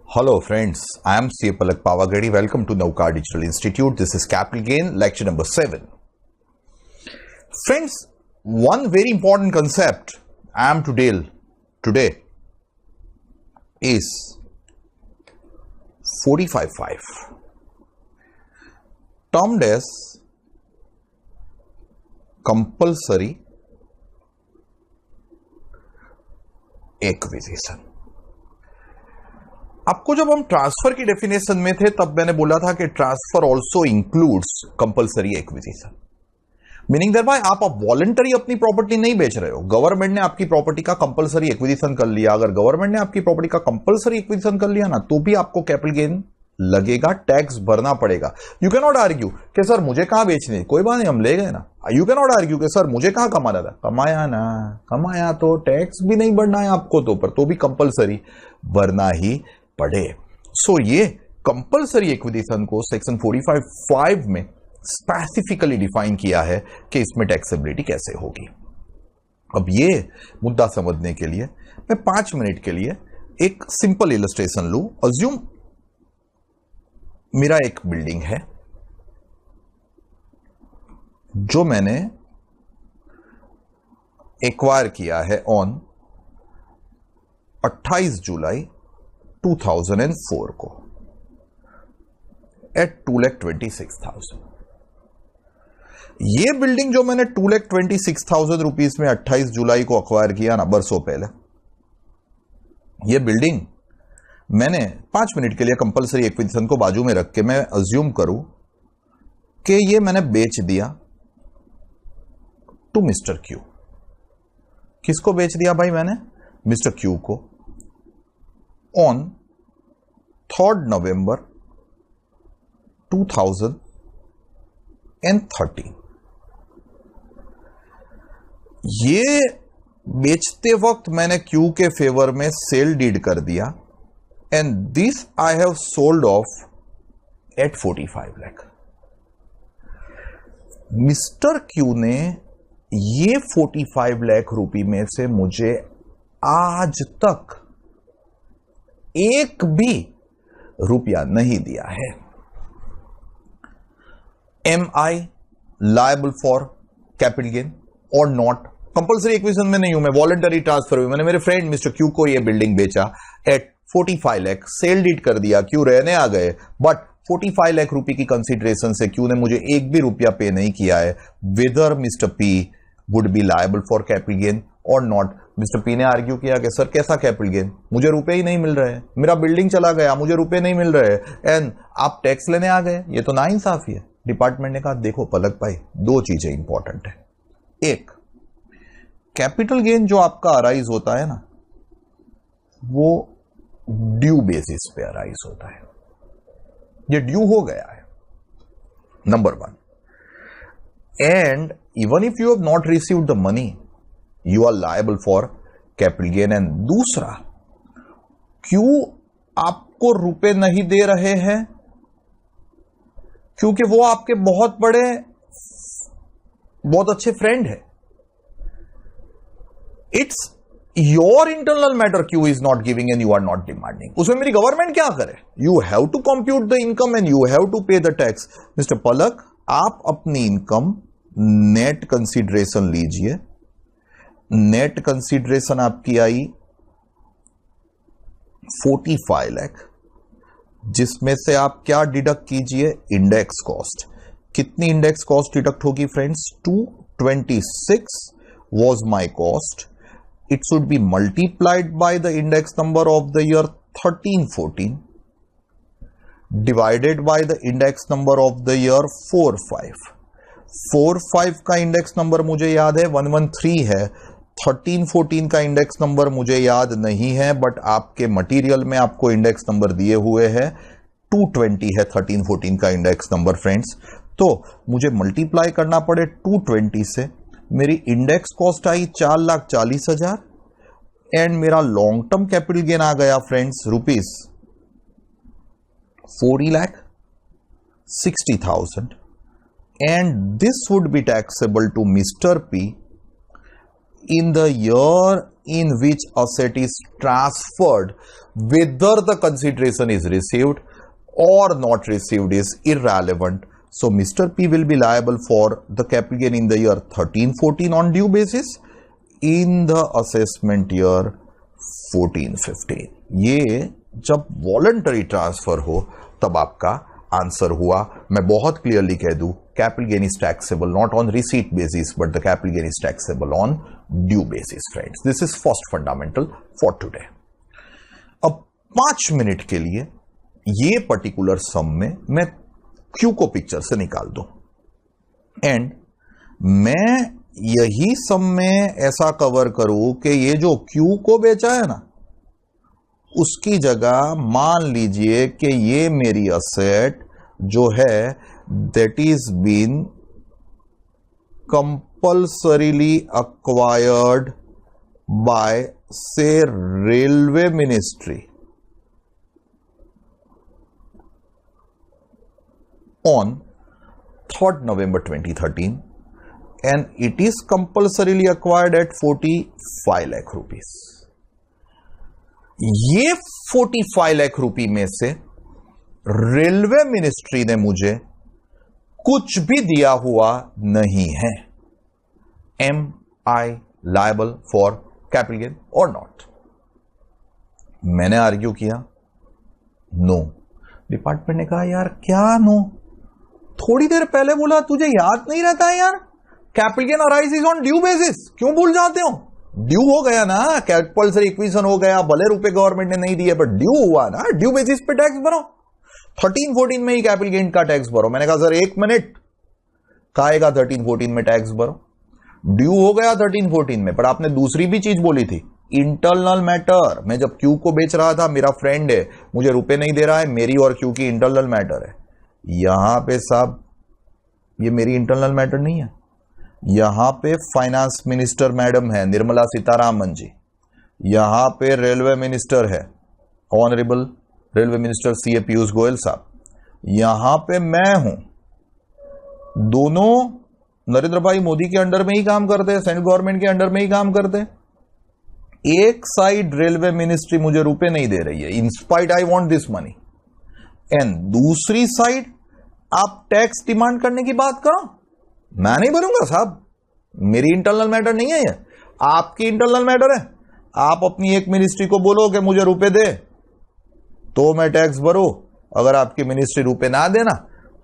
Hello friends, I am C. Palak Pavagredi. Welcome to Navkar Digital Institute. This is Capital Gain, lecture number 7. Friends, one very important concept I am to deal today is 45.5, termed as compulsory acquisition. आपको जब हम transfer की definition में थे तब मैंने बोला था कि transfer also includes compulsory acquisition, meaning that भाई आप वॉलंटरी अपनी प्रॉपर्टी नहीं बेच रहे हो, गवर्नमेंट ने आपकी प्रॉपर्टी का कंपलसरी एक्विजिशन कर लिया। अगर गवर्नमेंट ने आपकी प्रॉपर्टी का कंपलसरी एक्विजिशन कर लिया ना तो भी आपको कैपिटल गेन लगेगा, टैक्स भरना पड़ेगा। यू कैन नॉट आर्ग्यू कि सर मुझे कहां बेचनी, कोई बात नहीं हम ले गए ना। यू कैन नॉट आर्ग्यू कि सर मुझे कहां कमाना था, कमाया ना, कमाया तो टैक्स भी नहीं भरना है आपको तो, पर तो भी कंपलसरी भरना ही पढ़े। सो ये कंपलसरी एक्विजिशन को सेक्शन 45.5 में स्पेसिफिकली डिफाइन किया है कि इसमें टैक्सेबिलिटी कैसे होगी। अब ये मुद्दा समझने के लिए मैं 5 मिनट के लिए एक सिंपल इलस्ट्रेशन लूं। अज्यूम मेरा एक बिल्डिंग है जो मैंने एक्वायर किया है ऑन 28 जुलाई 2004 को एट 2,26,000। ये बिल्डिंग जो मैंने 2,26,000 रुपीज में 28 जुलाई को अक्वायर किया ना, बरसों पहले, ये बिल्डिंग मैंने 5 मिनट के लिए कंपलसरी एक्विजिशन को बाजू में रख के मैं अज्यूम करूं कि ये मैंने बेच दिया टू मिस्टर क्यू। किसको बेच दिया भाई मैंने? मिस्टर क्यू को ऑन 3rd नवंबर 2013। ये बेचते वक्त मैंने क्यू के फेवर में सेल डीड कर दिया and this I have sold off at 45 lakh. Mister Q ने ये 45 लाख रुपए में से मुझे आज तक एक भी रुपया नहीं दिया है। Am I liable for capital gain or not? Compulsory acquisition में नहीं हूं मैं, वॉलंटरी ट्रांसफर हुई। मैंने मेरे फ्रेंड मिस्टर क्यू को ये बिल्डिंग बेचा एट 45 लाख, सेल डीड कर दिया, क्यू रहने आ गए, बट 45 लाख रुपए की कंसीडरेशन से क्यू ने मुझे एक भी रुपया पे नहीं किया है। Whether mister P would be liable for capital gain or not? Mister P ने आर्ग्यू किया कि सर कैसा कैपिटल गेन, मुझे रुपए ही नहीं मिल रहे, मेरा बिल्डिंग चला गया, मुझे रुपए नहीं मिल रहे एंड आप टैक्स लेने आ गए, ये तो नाइंसाफी है। डिपार्टमेंट ने कहा देखो पलक भाई, दो चीजें इंपॉर्टेंट है। एक, कैपिटल गेन जो आपका अराइज होता है ना, वो ड्यू बेसिस पे अराइज होता है, ये ड्यू हो गया है, number 1। And even if you have not received the money you are liable for capital gain। And दूसरा, क्यों आपको रुपए नहीं दे रहे हैं? क्योंकि वो आपके बहुत बड़े, बहुत अच्छे फ्रेंड है। It's your internal matter, Q is not giving and you are not demanding. उसमें मेरी गवर्नमेंट क्या करे? You have to compute the income and you have to pay the tax. Mister Palak, आप अपनी इनकम नेट कंसीडरेशन लीजिए। Net consideration आपकी आई 45 लाख, जिसमें से आप क्या डिडक्ट कीजिए? Index cost. कितनी इंडेक्स कॉस्ट डिडक्ट होगी friends? 226 was my cost. It should be multiplied by the index number of the year 1314 divided by the index number of the year 45। 45 का इंडेक्स नंबर मुझे याद है 113 है, 1314 का index number मुझे याद नहीं है, बट आपके मटेरियल में आपको इंडेक्स नंबर दिए हुए हैं 220 है 1314 का इंडेक्स नंबर फ्रेंड्स। तो मुझे मल्टीप्लाई करना पड़े 220 से, मेरी इंडेक्स कॉस्ट आई 4,40,000 एंड मेरा लॉन्ग टर्म कैपिटल गेन आ गया friends rupees 40,60,000 and this would be taxable to mister P in the year in which asset is transferred, whether the consideration is received or not received is irrelevant. So Mr. P will be liable for the capital gain in the year 13-14 on due basis, in the assessment year 14-15. ये जब voluntary transfer हो तब आपका answer हुआ. मैं बहुत clearly कह दूं, capital gain is taxable not on receipt basis but the capital gain is taxable on due basis. Friends, this is first fundamental for today. अब 5 मिनट के लिए ये पर्टिकुलर सम में मैं क्यू को पिक्चर से निकाल दूं एंड मैं यही सम में ऐसा कवर करूं कि ये जो क्यू को बेचा है ना, उसकी जगह मान लीजिए कि ये मेरी असेट जो है that is been compulsorily acquired by से railway ministry on 3rd November 2013 and it is compulsorily acquired at 45 lakh rupees. ये 45 लाख रुपए में से रेलवे मिनिस्ट्री ने मुझे कुछ भी दिया हुआ नहीं है. Am I liable for capital gain or not? मैंने आर्ग्यू किया नो. डिपार्टमेंट ने कहा यार क्या नो, थोड़ी देर पहले बोला तुझे याद नहीं रहता है यार, capital gain arises on due basis, क्यों भूल जाते हो? ड्यू हो गया ना, कंपल्सरी इक्विजिशन हो गया, भले रुपए गवर्नमेंट ने नहीं दिए बट ड्यू हुआ ना, ड्यू बेसिस पे टैक्स भरो. 13-14 में ही कैपिटल गेन का टैक्स भरो. मैंने कहा सर 1 मिनट, काएगा 13-14 में टैक्स भरो? ड्यू हो गया 13-14 में, पर आपने दूसरी भी चीज बोली थी, इंटरनल मैटर. मैं जब क्यू को बेच रहा था, मेरा फ्रेंड है, मुझे रुपए नहीं दे रहा है, मेरी और क्यू की इंटरनल मैटर है. यहां पे साहब ये मेरी इंटरनल मैटर नहीं है. यहां पे फाइनेंस मिनिस्टर मैडम है निर्मला सीतारामन जी, यहां पे रेलवे मिनिस्टर है honourable railway minister CA Piyush Goyal साहब, यहां पे मैं हूं. दोनों नरेंद्र भाई मोदी के अंडर में ही काम करते हैं, सेंट्रल गवर्नमेंट के अंडर में ही काम करते हैं. एक साइड रेलवे मिनिस्ट्री मुझे रुपए नहीं दे रही है, in spite I want this money, and दूसरी साइड आप टैक्स डिमांड करने की बात करो. मैं नहीं भरूंगा साहब, मेरी इंटरनल मैटर नहीं है, ये आपकी इंटरनल मैटर है. आप अपनी एक मिनिस्ट्री को बोलो कि मुझे रुपए दे तो मैं टैक्स भरू, अगर आपकी मिनिस्ट्री रुपए ना देना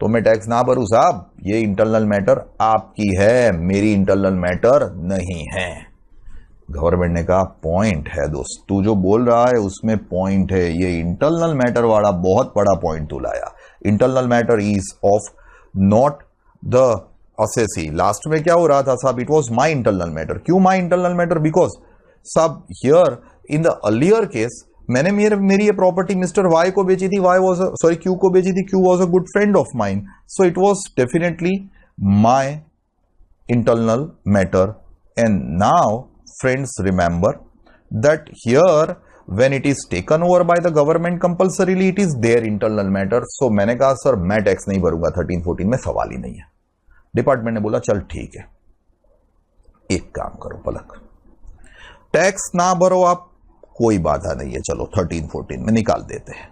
तो मैं टैक्स ना भरू. साहब ये इंटरनल मैटर आपकी है, मेरी इंटरनल मैटर नहीं है. गवर्नमेंट ने कहा पॉइंट है दोस्त, तू जो बोल रहा है उसमें पॉइंट है, ये इंटरनल मैटर वाला बहुत बड़ा पॉइंट तू लाया. Internal matter is of not the assessee. Last में क्या हो रहा था साहब, it was my internal matter. क्यों माई इंटरनल मैटर? बिकॉज साहब here in the earlier case मैंने मेरी ये प्रॉपर्टी मिस्टर वाई को बेची थी, क्यू को बेची थी, Q was a good friend of mine, so it was definitely my internal matter. And now friends remember that here when it is taken over by the government compulsorily it is their internal matter. so मैंने कहा sir मैं tax नहीं भरूंगा 13-14 में, सवाल ही नहीं है. Department ने बोला चल ठीक है, एक काम करो पलक, टैक्स ना भरो आप, कोई बाधा नहीं है, चलो 13-14 में निकाल देते हैं.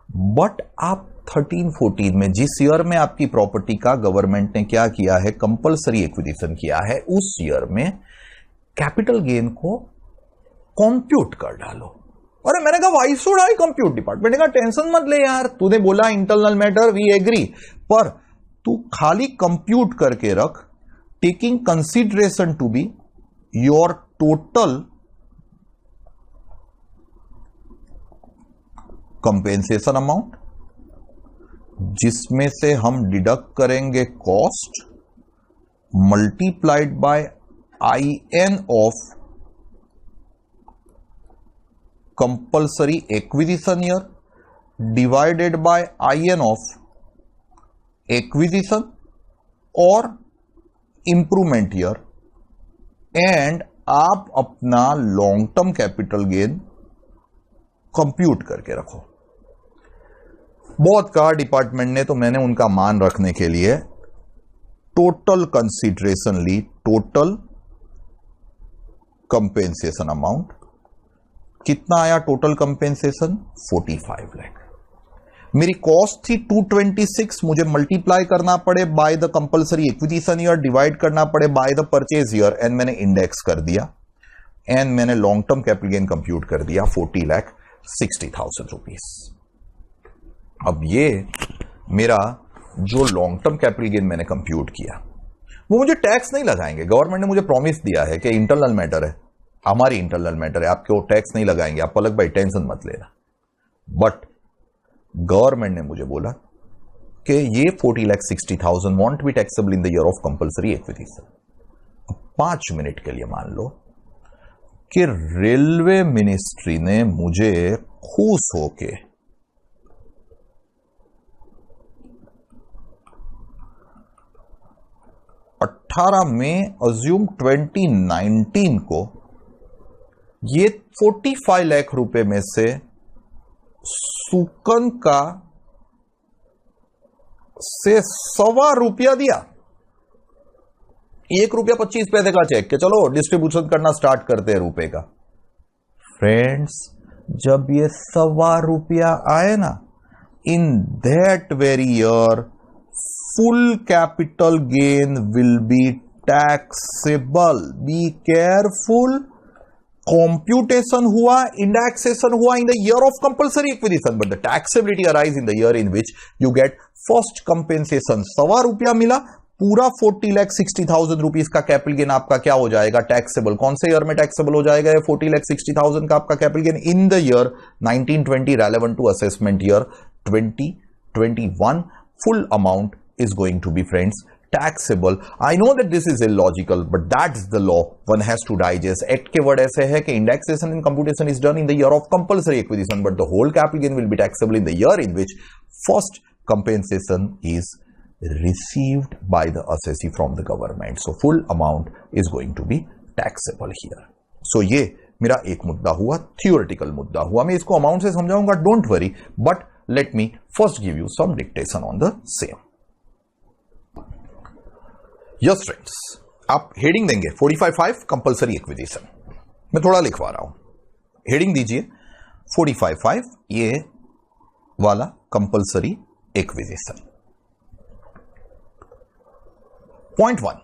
बट आप 13-14 में जिस ईयर में आपकी प्रॉपर्टी का गवर्नमेंट ने क्या किया है, कंपल्सरी एक्विजिशन किया है, उस ईयर में कैपिटल गेन को कंप्यूट कर डालो. अरे मैंने कहा why should I compute? Department ने कहा टेंशन मत ले यार, तूने बोला इंटरनल मैटर, वी एग्री, पर तू खाली कंप्यूट करके रख, taking consideration to be your total compensation amount, जिसमें से हम डिडक्ट करेंगे cost multiplied by IN of compulsory acquisition year divided by IN of acquisition or improvement year, and आप अपना long term capital gain compute करके रखो. बहुत कहा डिपार्टमेंट ने, तो मैंने उनका मान रखने के लिए टोटल कंसीडरेशन ली, टोटल कंपेंसेशन अमाउंट कितना आया? Total compensation 45 lakh. मेरी कॉस्ट थी 226, मुझे मल्टीप्लाई करना पड़े by the compulsory acquisition year, divide करना पड़े by the purchase year, and मैंने इंडेक्स कर दिया, एंड मैंने long term capital gain compute कर दिया 40,60,000 रुपीज। अब ये मेरा जो लॉन्ग टर्म कैपिटल गेन मैंने कंप्यूट किया वो मुझे टैक्स नहीं लगाएंगे। गवर्नमेंट ने मुझे प्रॉमिस दिया है कि इंटरनल मैटर है, हमारी इंटरनल मैटर है, आपके वो टैक्स नहीं लगाएंगे, आप पलक भाई टेंशन मत लेना। बट गवर्नमेंट ने मुझे बोला कि ये 40,60,000 want be taxable in the year of compulsory acquisition. 5 minute के लिए मान लो कि रेलवे मिनिस्ट्री ने मुझे खुश होके 18 मई अज्यूम 2019 को ये 45 लाख रुपए में से सुकन का से ₹1.25 दिया। ₹1.25 का चेक के चलो डिस्ट्रीब्यूशन करना स्टार्ट करते हैं रुपए का। फ्रेंड्स, जब ये ₹1.25 आए ना, in that very year full capital gain will be taxable. Be careful. Computation हुआ, indexation हुआ in the year of compulsory acquisition, but the taxability arise in the year in which you get first compensation। ₹1.25 मिला, पूरा 40,60,000 rupees का capital gain आपका क्या हो जाएगा? Taxable. कौन से ईयर में टैक्सेबल हो जाएगा? 40,60,000 का आपका capital gain in the year 1920 relevant to assessment year 2021। full amount is going to be, friends, taxable। I know that this is illogical, but that's the law one has to digest। Act के word ऐसे है कि indexation and computation is done in the year of compulsory acquisition, but the whole capital gain will be taxable in the year in which first compensation is received by the assessee from the government। So full amount is going to be taxable here। So ये मेरा एक मुद्दा हुआ, theoretical मुद्दा हुआ। मैं इसको amount से समझाऊंगा, don't worry, but let me first give you some dictation on the same। Yes friends, आप हेडिंग देंगे 45.5 कंपल्सरी एक्विजिशन। मैं थोड़ा लिखवा रहा हूं, हेडिंग दीजिए 45.5 ये वाला compulsory acquisition. Point one,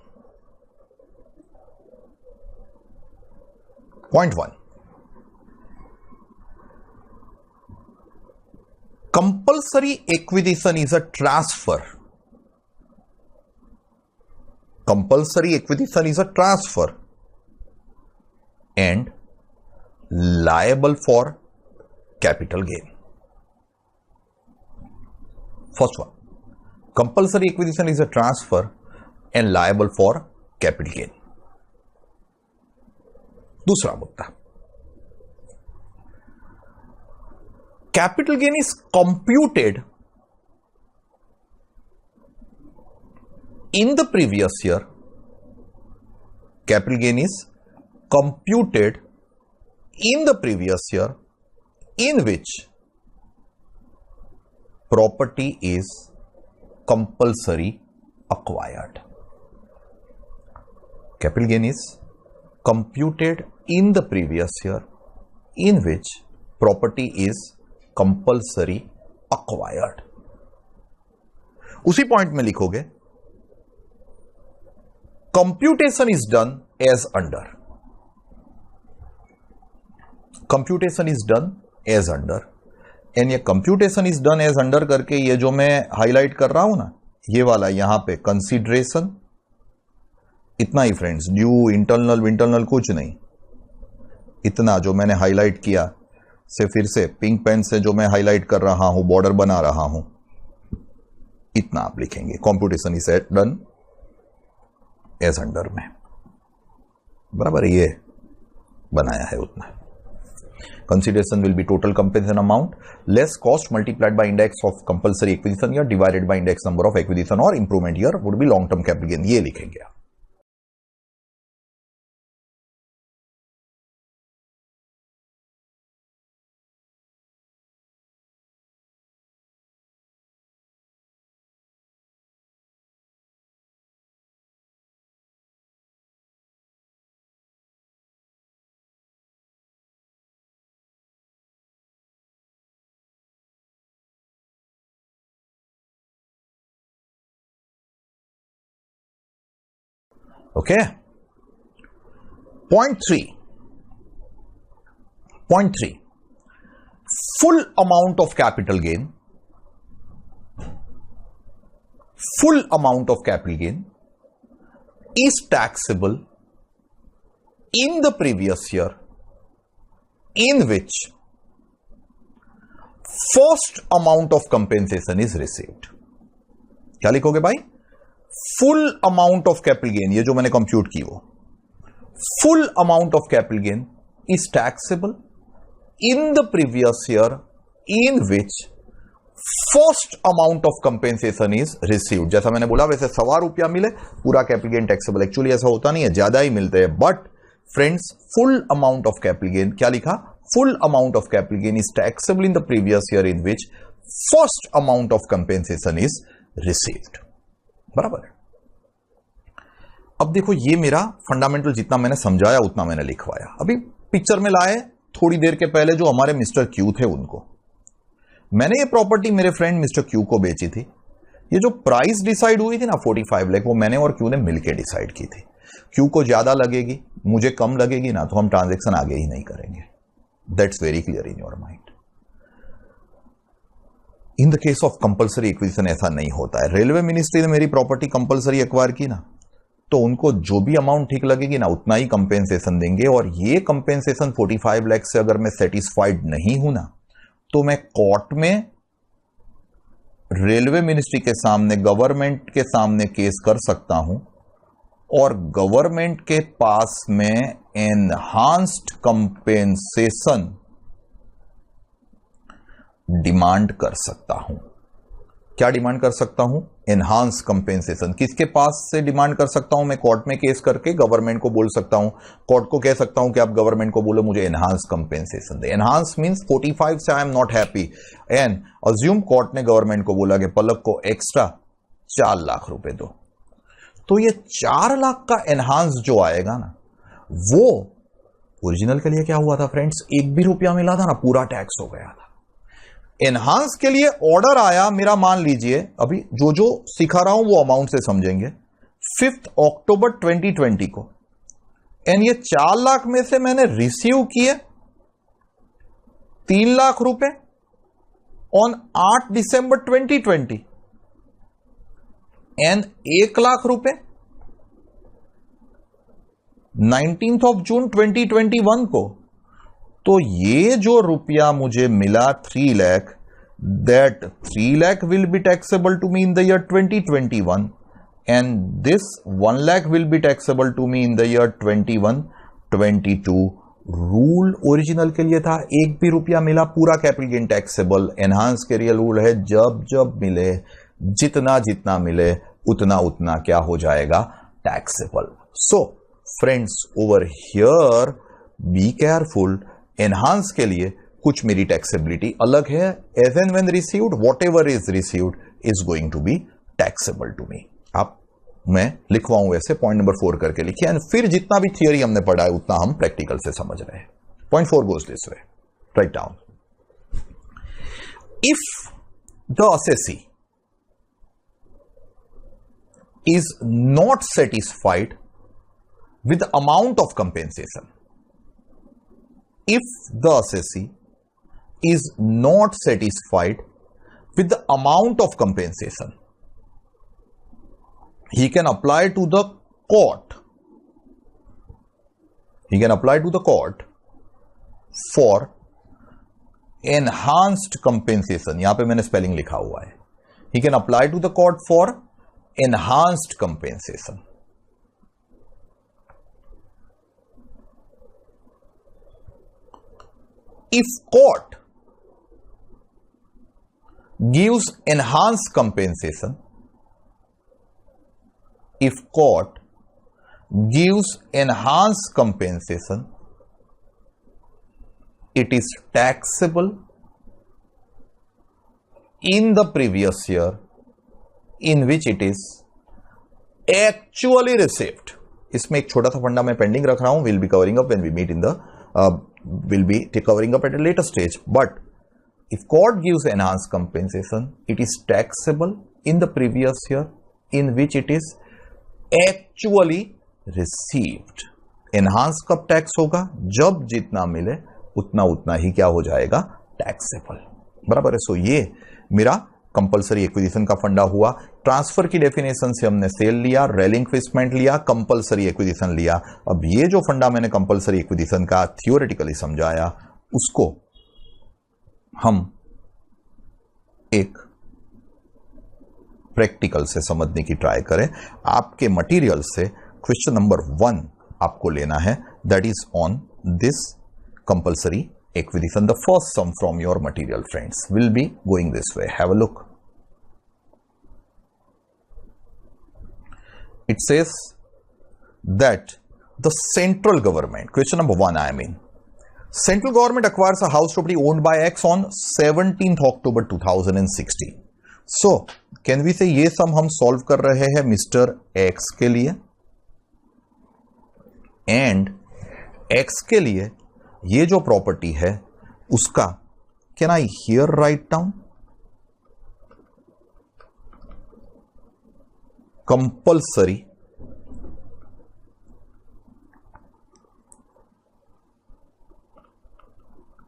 compulsory acquisition is a transfer. Compulsory acquisition is a transfer and liable for capital gain। First one, compulsory acquisition is a transfer and liable for capital gain। दूसरा मुद्दा, capital gain is computed in the previous year। capital gain is computed in the previous year in which property is compulsory acquired। capital gain is computed in the previous year in which property is compulsory acquired। उसी point में लिखोगे computation is done as under। computation is done as under, and ये computation is done as under करके ये जो मैं highlight कर रहा हूं ना, ये वाला यहां पे कंसीडरेशन, इतना ही फ्रेंड्स, ड्यू इंटरनल विंटरनल कुछ नहीं, इतना जो मैंने हाईलाइट किया से फिर से पिंक पेन से जो मैं हाईलाइट कर रहा हूं, बॉर्डर बना रहा हूं, इतना आप लिखेंगे। Computation is done as under में, बराबर ये बनाया है उतना। Consideration will be total compensation amount less cost multiplied by index of compulsory acquisition year divided by index number of acquisition और improvement year would be long term capital gain, ये लिखेंगे आप। Okay. Point 3. Full amount of capital gain. Full amount of capital gain is taxable in the previous year in which first amount of compensation is received. क्या लिखोगे भाई? Full amount of capital gain, ये जो मैंने compute की वो full amount of capital gain is taxable in the previous year in which first amount of compensation is received. जैसा मैंने बोला वैसे ₹100 मिले पूरा कैपिटल गेन टैक्सेबल. एक्चुअली ऐसा होता नहीं है, ज्यादा ही मिलते हैं. But friends, full amount of capital gain, क्या लिखा? Full amount of capital gain is taxable in the previous year in which first amount of compensation is received. बराबर है. अब देखो, ये मेरा फंडामेंटल जितना मैंने समझाया उतना मैंने लिखवाया. अभी पिक्चर में लाए थोड़ी देर के पहले जो हमारे मिस्टर क्यू थे उनको. मैंने ये प्रॉपर्टी मेरे फ्रेंड मिस्टर क्यू को बेची थी. ये जो प्राइस डिसाइड हुई थी ना 45 लाख, वो मैंने और क्यू ने मिलकर डिसाइड की थी. क्यू को ज्यादा लगेगी, मुझे कम लगेगी ना, तो हम ट्रांजैक्शन आगे ही नहीं करेंगे. That's very clear in your mind. In the case of compulsory acquisition ऐसा नहीं होता है. रेलवे मिनिस्ट्री ने मेरी प्रॉपर्टी कंपल्सरी एक्वायर की ना, तो उनको जो भी अमाउंट ठीक लगेगी ना उतना ही कंपेंसेशन देंगे. और ये कंपेंसेशन 45 लाख से अगर मैं सेटिस्फाइड नहीं हूं ना, तो मैं कोर्ट में रेलवे मिनिस्ट्री के सामने, गवर्नमेंट के सामने केस कर सकता हूं और गवर्नमेंट के पास में एनहांस्ड कंपेंसेशन डिमांड कर सकता हूं. क्या डिमांड कर सकता हूं? Enhance compensation. किसके पास से डिमांड कर सकता हूं? मैं कोर्ट में केस करके गवर्नमेंट को बोल सकता हूं, कोर्ट को कह सकता हूं कि आप गवर्नमेंट को बोलो मुझे एनहांस कंपेंसेशन दे. एनहांस मींस 45 से I am not happy and assume court ने गवर्नमेंट को बोला कि पलक को एक्स्ट्रा 4 लाख रुपए दो. तो ये 4 लाख का एनहांस जो आएगा ना, वो ओरिजिनल के लिए क्या हुआ था फ्रेंड्स? 1 भी रुपया मिला था ना, पूरा टैक्स हो गया था. एनहांस के लिए ऑर्डर आया मेरा, मान लीजिए, अभी जो जो सिखा रहा हूं वो अमाउंट से समझेंगे, 5 अक्टूबर 2020 को. एंड ये 4 लाख में से मैंने रिसीव किए 3 लाख रुपए ऑन 8 दिसंबर 2020 एंड 1 लाख रुपए 19th ऑफ जून 2021 को. तो ये जो रुपया मुझे मिला 3 lakh, that 3 lakh will be taxable to me in the year 2021 and this 1 lakh will be taxable to me in the year 21-22. Rule original के लिए था 1 भी रुपया मिला पूरा कैपिटल गेन टैक्सेबल. एनहांस के लिए रूल है जब जब मिले, जितना जितना मिले उतना उतना क्या हो जाएगा? Taxable. So friends, over here be careful. Enhance के लिए कुछ मेरी टैक्सेबिलिटी अलग है. As and when received, whatever is received is going to be taxable to me. आप मैं लिखवाऊं ऐसे पॉइंट नंबर 4 करके लिखिए. एंड फिर जितना भी थियोरी हमने पढ़ा है उतना हम प्रैक्टिकल से समझ रहे हैं. Point 4 goes this way. Write down. If the assessee is not satisfied with the amount of compensation. If the assessee is not satisfied with the amount of compensation, he can apply to the court. He can apply to the court for enhanced compensation. यहां पे मैंने spelling लिखा हुआ है. He can apply to the court for enhanced compensation. If court gives enhanced compensation, if court gives enhanced compensation, it is taxable in the previous year in which it is actually received. इसमें एक छोटा सा फंडा मैं pending रख रहा हूं. Will be covering up when we meet in the will be covering up at a later stage. But if court gives enhanced compensation, it is taxable in the previous year in which it is actually received. Enhance कब tax होगा? जब जितना मिले उतना उतना ही क्या हो जाएगा? टैक्सेबल। बराबर है। सो ये मेरा कंपलसरी एक्विजिशन का फंडा हुआ। ट्रांसफर की डेफिनेशन से हमने सेल लिया, रेलिंक्विशमेंट लिया, कंपलसरी एक्विजिशन लिया। अब ये जो फंडा मैंने कंपलसरी एक्विजिशन का थियोरेटिकली समझाया, उसको हम एक प्रैक्टिकल से समझने की ट्राई करें। आपके मटेरियल से क्वेश्चन नंबर 1 आपको लेना है, that is on this compulsory acquisition. The first sum from your material, friends, will be going this way. Have a look. It says that the central government, question number 1 I mean, central government acquires a house property owned by X on 17th October 2016. So can we say ये sum हम solve कर रहे हैं mister X के लिए, and X के लिए ये जो प्रॉपर्टी है उसका can I hear write down compulsory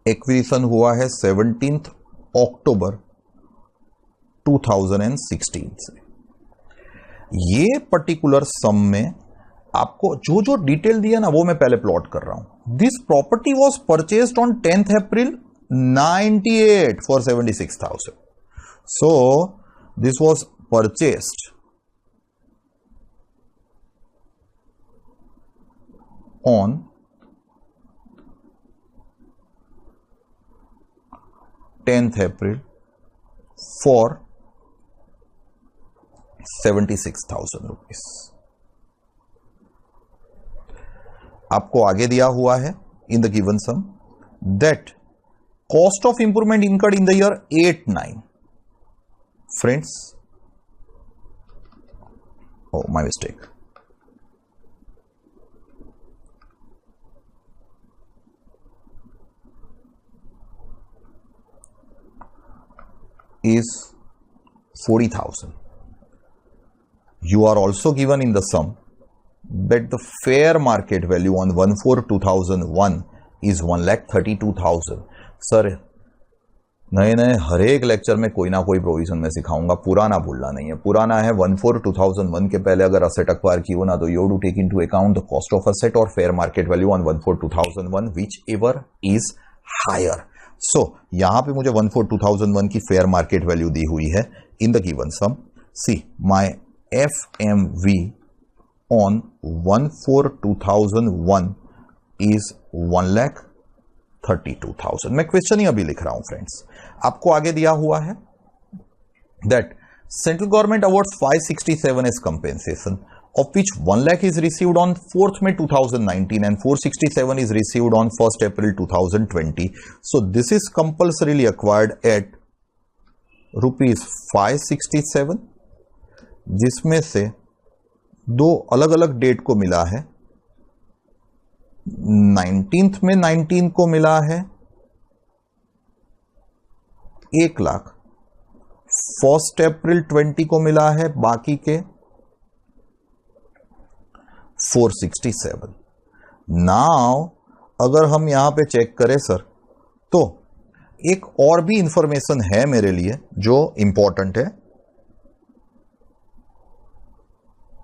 acquisition हुआ है 17th अक्टूबर 2016 से। ये पर्टिकुलर सम में आपको जो जो डिटेल दिया ना वो मैं पहले प्लॉट कर रहा हूं। This property was purchased on 10th April 98 for 76,000. So this was purchased on 10th April for 76,000 rupees. आपको आगे दिया हुआ है in the given sum that cost of improvement incurred in the year 8-9. Friends, oh my mistake, is 40,000. You are also given in the sum that the fair market value on 1/4/2001 is 1,32,000. Sir, नए नए हर एक lecture में कोई ना कोई provision में सिखाऊंगा, पुराना भूलना नहीं है। पुराना है 1/4/2001 के पहले अगर असेट अक्वायर की हो ना तो you to take into account the cost of asset और fair market value on 1/4/2001 which ever is higher. So यहां पे मुझे 1/4/2001 की फेयर मार्केट वैल्यू दी हुई है in the given sum. See my FMV on 1/4/2001 is 1,32,000. मैं क्वेश्चन ही अभी लिख रहा हूं फ्रेंड्स. आपको आगे दिया हुआ है that central government awards 567 as compensation, of which 1 lakh is received on 4th May 2019 and 467 is received on 1st April 2020. So this is compulsorily acquired at rupees 567, जिसमें से दो अलग अलग डेट को मिला है. 19th में 19 को मिला है 1 लाख, 1st April 20 को मिला है बाकी के 467. नाउ अगर हम यहां पे चेक करें सर, तो एक और भी इंफॉर्मेशन है मेरे लिए जो इंपॉर्टेंट है.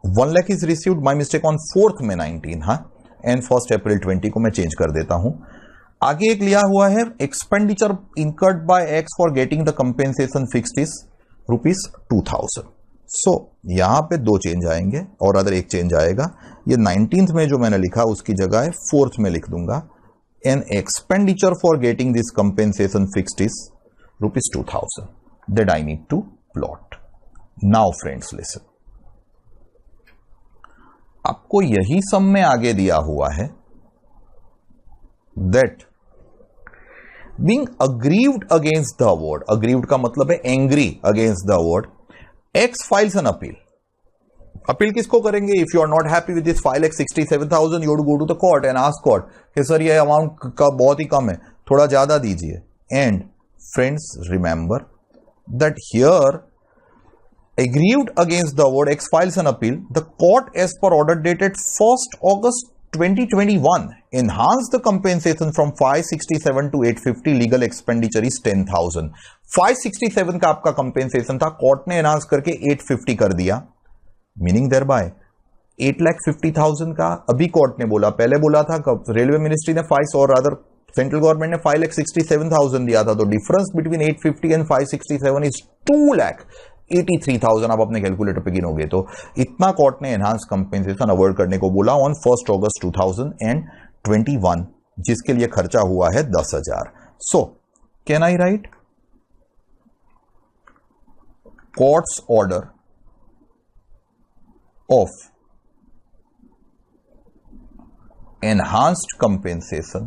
1 lakh is received, my mistake, on 4th में 19, हाँ, एंड 1st April 20 को मैं चेंज कर देता हूं. आगे एक लिया हुआ है expenditure incurred by x for getting the compensation fixed is ₹2,000. सो यहां पे दो चेंज आएंगे और अदर एक चेंज आएगा. ये 19th में जो मैंने लिखा उसकी जगह 4th में लिख दूंगा. An expenditure for getting this compensation fixed is ₹2,000 that I need to plot. Now friends listen, आपको यही सम में आगे दिया हुआ है that being aggrieved against the award, aggrieved का मतलब है angry against the award, X files an appeal. Appeal किसको करेंगे? If you are not happy with this 5,67,000 you go to the court and ask court कि sir ये amount का बहुत ही कम है, थोड़ा ज्यादा दीजिए. And friends remember that here aggrieved against the award, X files an appeal. The court, as per order dated 1st August 2021, enhanced the compensation from 567 to 850. Legal expenditure is 10,000. 567 का आपका compensation था, court ने enhance करके 850 कर दिया, meaning thereby 8,50,000 का अभी court ने बोला, पहले बोला था रेलवे मिनिस्ट्री ने 5 और अदर सेंट्रल गवर्नमेंट ने 5,67,000 दिया था, तो डिफरेंस बिटवीन 850 एंड 567 इज 2,83,000. आप अपने कैलकुलेटर पे गिनोगे तो इतना कोर्ट ने एनहांस कंपेंसेशन अवॉर्ड करने को बोला ऑन 1 अगस्त 2021, जिसके लिए खर्चा हुआ है 10,000. So can I right courts order of enhanced compensation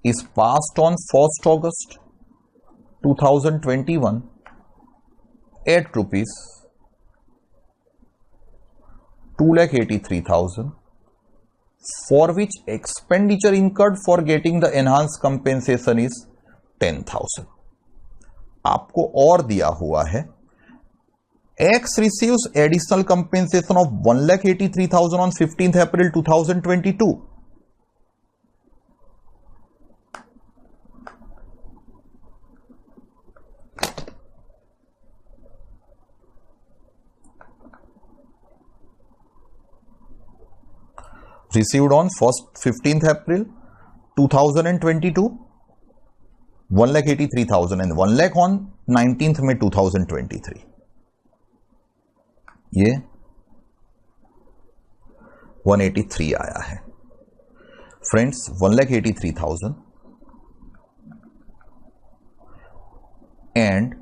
is passed on 1st August 2021 at rupees 2,83,000, for which expenditure incurred for getting the enhanced compensation is 10,000. आपको और दिया हुआ है X receives additional compensation of 1,83,000 on 15th April 2022. Received on 15th April 2022, 1,83,000 and 1 lakh on 19th May 2023. ये 183 आया है friends. 1,83,000 and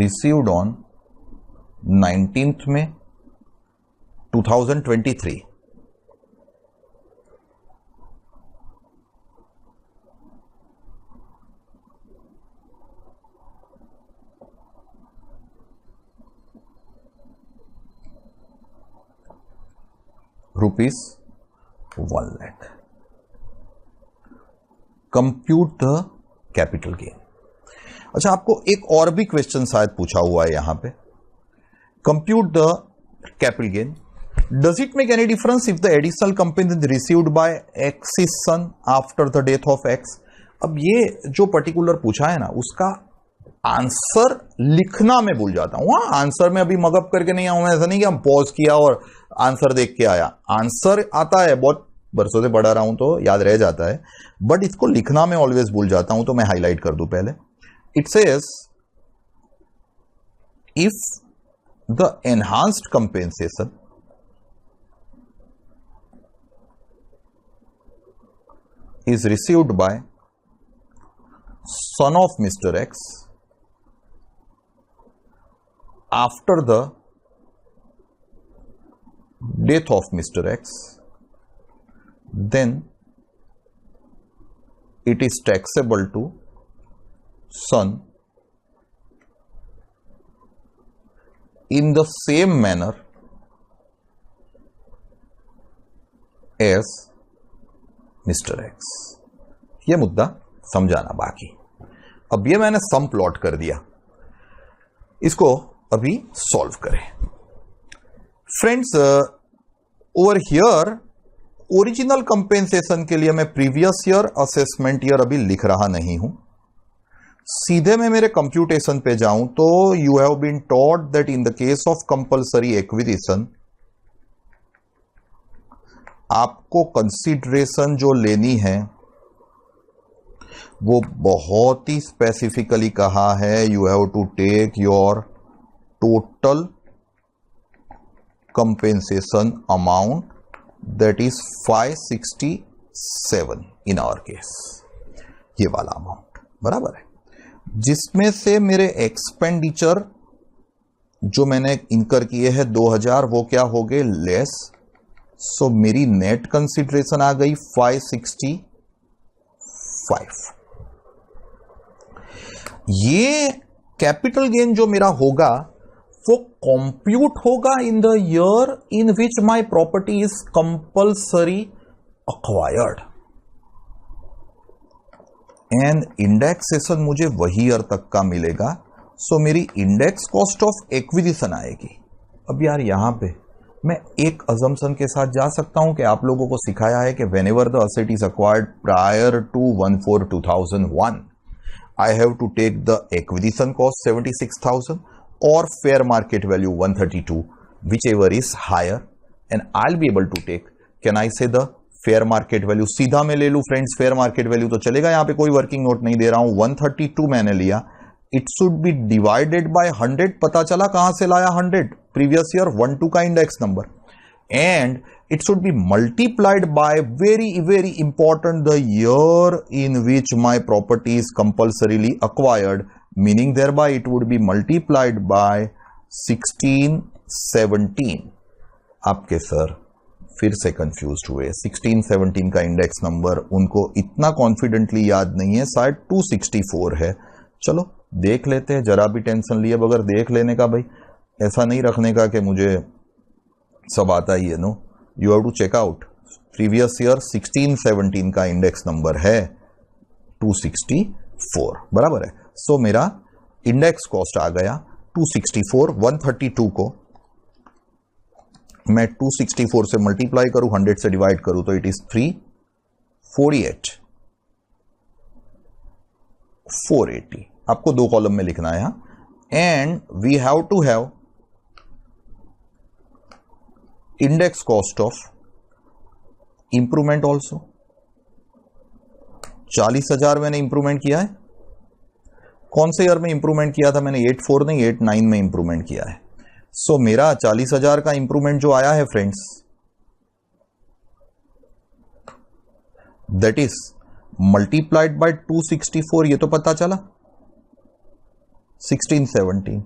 received on 19th में 2023. Rupees 1 lakh. Compute the capital gain. अच्छा, आपको एक और भी क्वेश्चन शायद पूछा हुआ है यहां पे. Compute the capital gain. Does it make any difference if the additional compensation received by X is son after the death of X. अब ये जो पर्टिकुलर पूछा है ना, उसका आंसर लिखना मैं भूल जाता हूं. आंसर में अभी मगअप करके नहीं आऊं, ऐसा नहीं कि हम पॉज किया और आंसर देख के आया. आंसर आता है, बहुत बरसों से पढ़ा रहा हूं तो याद रह जाता है, बट इसको लिखना मैं ऑलवेज भूल जाता हूं, तो मैं हाईलाइट कर दूं पहले. It says if the enhanced compensation is received by son of Mr. X after the death of Mr. X, then it is taxable to son in the same manner as mister x. ये मुद्दा समझाना बाकी. अब ये मैंने सम plot कर दिया, इसको अभी सॉल्व करें. Friends, over here original compensation के लिए मैं प्रीवियस ईयर असेसमेंट ईयर अभी लिख रहा नहीं हूं. सीधे मैं मेरे कंप्यूटेशन पे जाऊं तो you have been taught that in the case of compulsory acquisition आपको कंसीडरेशन जो लेनी है वो बहुत ही स्पेसिफिकली कहा है. You have to take your total compensation amount that is 567 in our case. ये वाला अमाउंट बराबर है, जिसमें से मेरे एक्सपेंडिचर जो मैंने इनकर किए हैं 2000 वो क्या हो गए लेस. सो मेरी नेट कंसिडरेशन आ गई 565. ये कैपिटल गेन जो मेरा होगा वो कंप्यूट होगा इन the year in which my property is compulsory acquired and indexation मुझे वही ईयर तक का मिलेगा, सो मेरी इंडेक्स कॉस्ट ऑफ एक्विजिशन आएगी। अब यार यहां पे मैं एक अजम्पशन के साथ जा सकता हूं कि आप लोगों को सिखाया है कि whenever the asset is acquired prior to 1/4/2001 I have to take the acquisition cost 76,000 or fair market value 132, whichever is higher, and I'll be able to take, can I say the fair market value? सीधा मैं ले लूं friends, fair market value तो चलेगा, यहां पे कोई working note नहीं दे रहा हूं। 132 मैंने लिया, it should be divided by 100, पता चला कहां से लाया 100, प्रीवियस ईयर 12 का index number, and it should be multiplied by very important the year in which my property is compulsorily acquired, meaning thereby it would be multiplied by 1617। आपके sir फिर से confuse हुए, 1617 का इंडेक्स नंबर उनको इतना confidently याद नहीं है, शायद 264 है। चलो देख लेते हैं, जरा भी टेंशन लिए बगैर देख लेने का भाई, ऐसा नहीं रखने का कि मुझे सब आता ही है। No, you have to check out. Previous year 1617 का इंडेक्स नंबर है 264, बराबर है। सो मेरा इंडेक्स कॉस्ट आ गया 264। 132 को मैं 264 से मल्टीप्लाई करूं, 100 से डिवाइड करूं तो इट इज 348 480। आपको दो कॉलम में लिखना है, and we have to have index cost of improvement also. 40,000 मैंने इंप्रूवमेंट किया है। कौन से ईयर में इंप्रूवमेंट किया था मैंने? 84 नहीं 89 में इंप्रूवमेंट किया है। सो मेरा 40,000 का इंप्रूवमेंट जो आया है friends, that is multiplied by 264, ये तो पता चला, 1617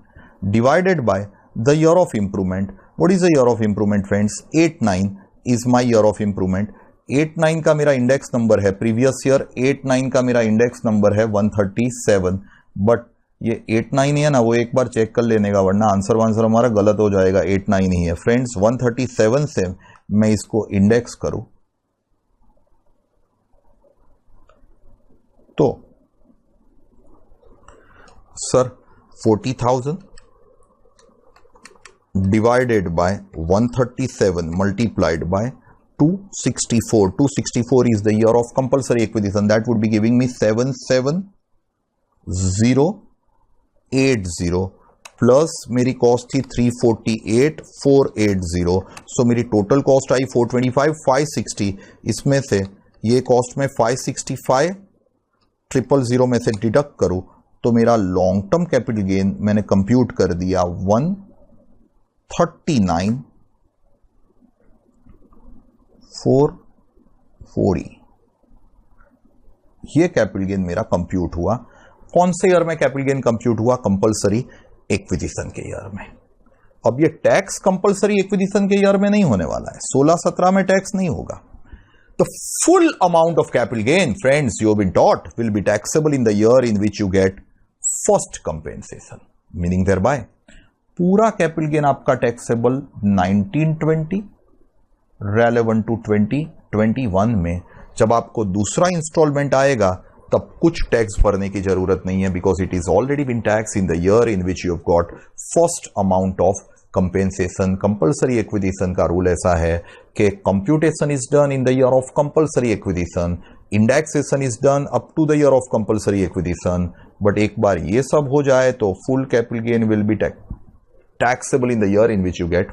divided by the year of improvement. What is the year of improvement friends? 89 is my year of improvement. 89 का मेरा इंडेक्स नंबर है प्रीवियस ईयर, 89 का मेरा इंडेक्स नंबर है 137, बट ये 89 है ना, वो एक बार चेक कर लेने का, वरना आंसर वांसर हमारा गलत हो जाएगा। 89 ही है फ्रेंड्स। 137 से मैं इसको इंडेक्स करूं तो sir 40,000 divided by 137 multiplied by 264. 264 is the year of compulsory acquisition. That would be giving me 77080 plus मेरी कॉस्ट थी 348,480। सो मेरी टोटल कॉस्ट आई 425,560। इसमें से ये कॉस्ट में 565,000 में से डिडक्ट करूं तो मेरा लॉन्ग टर्म कैपिटल गेन मैंने कंप्यूट कर दिया 139,440। ये कैपिटल गेन मेरा कंप्यूट हुआ। कौन से ईयर में कैपिटल गेन कंप्यूट हुआ? कंपलसरी एक्विजिशन के ईयर में। अब ये टैक्स कंपलसरी एक्विजिशन के ईयर में नहीं होने वाला है, 16-17 में टैक्स नहीं होगा। The full amount of capital gain, friends, you have been taught, will be taxable in the year in which you get first compensation. Meaning thereby, पूरा कैपिटल गेन आपका टैक्सेबल 1920 रेलेवेंट टू 2021 में। जब आपको दूसरा instalment आएगा तब कुछ tax भरने की जरूरत नहीं है, because it is already been tax in the year in which you have got first amount of compensation. Compulsory acquisition का रूल ऐसा है कि computation is done in the year of compulsory acquisition, indexation is done up to the year of compulsory acquisition. But एक बार ये सब हो जाए तो full capital gain will be taxable in the year in which you get